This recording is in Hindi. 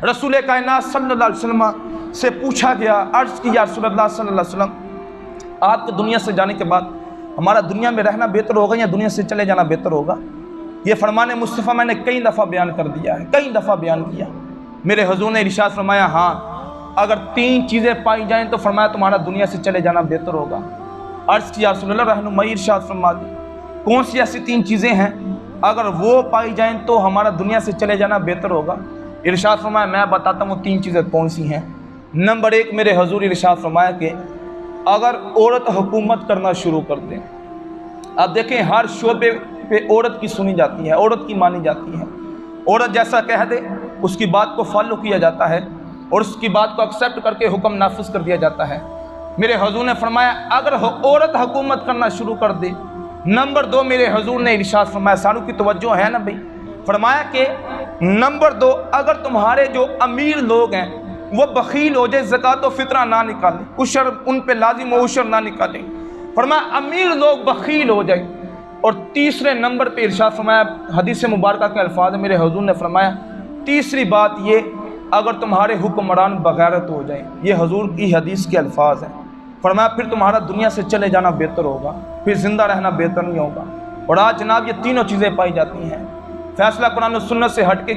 रसूल कायनात सल्लल्लाहु अलैहि वसल्लम से पूछा गया, अर्ज़ किया रसूलुल्लाह सल्लल्लाहु अलैहि वसल्लम, आपके दुनिया से जाने के बाद हमारा दुनिया में रहना बेहतर होगा या दुनिया से चले जाना बेहतर होगा? ये फरमाने मुस्तफ़ा मैंने कई दफ़ा बयान कर दिया है, कई दफ़ा बयान किया। मेरे हुज़ूर ने इरशाद फरमाया, हाँ अगर 3 चीज़ें पाई जाएँ तो फरमाया तुम्हारा दुनिया से चले जाना बेहतर होगा। अर्ज़ किया रसूलुल्लाह रहनुमाई इरशाद फरमा दी, कौन सी ऐसी 3 चीज़ें हैं अगर वो पाई जाएँ तो हमारा दुनिया से चले जाना बेहतर होगा? इरशाद फरमाया, मैं बताता हूँ 3 चीज़ें कौन सी हैं। नंबर 1 मेरे हुज़ूर इरशाद फरमाया कि अगर औरत हुकूमत करना शुरू कर दें। अब देखें, हर शोबे पे औरत की सुनी जाती है, औरत की मानी जाती है। औरत जैसा कह दे उसकी बात को फॉलो किया जाता है और उसकी बात को एक्सेप्ट करके हुक्म नाफिज कर दिया जाता है। मेरे हुज़ूर ने फरमाया अगर औरत हुकूमत करना शुरू कर दे। नंबर 2 मेरे हुज़ूर ने इरशाद फरमाया, सारों की तवज्जो है ना भाई, फरमाया कि नंबर 2 अगर तुम्हारे जो अमीर लोग हैं वो बखील हो जाए, ज़कात व फितरा ना निकालें, उशर उन पे लाजिम हो उशर ना निकालें, फरमाया अमीर लोग बखील हो जाए। और तीसरे नंबर पे इरशाद फरमाया, हदीस मुबारक के अल्फाज मेरे हुज़ूर ने फरमाया, तीसरी बात ये अगर तुम्हारे हुक्मरान बगैरत हो जाए। ये हुज़ूर की हदीस के अल्फाज हैं। फरमाया फिर तुम्हारा दुनिया से चले जाना बेहतर होगा, फिर ज़िंदा रहना बेहतर नहीं होगा। और आज जनाब ये तीनों चीज़ें पाई जाती हैं। फैसला कुरान और सुन्नत से हट के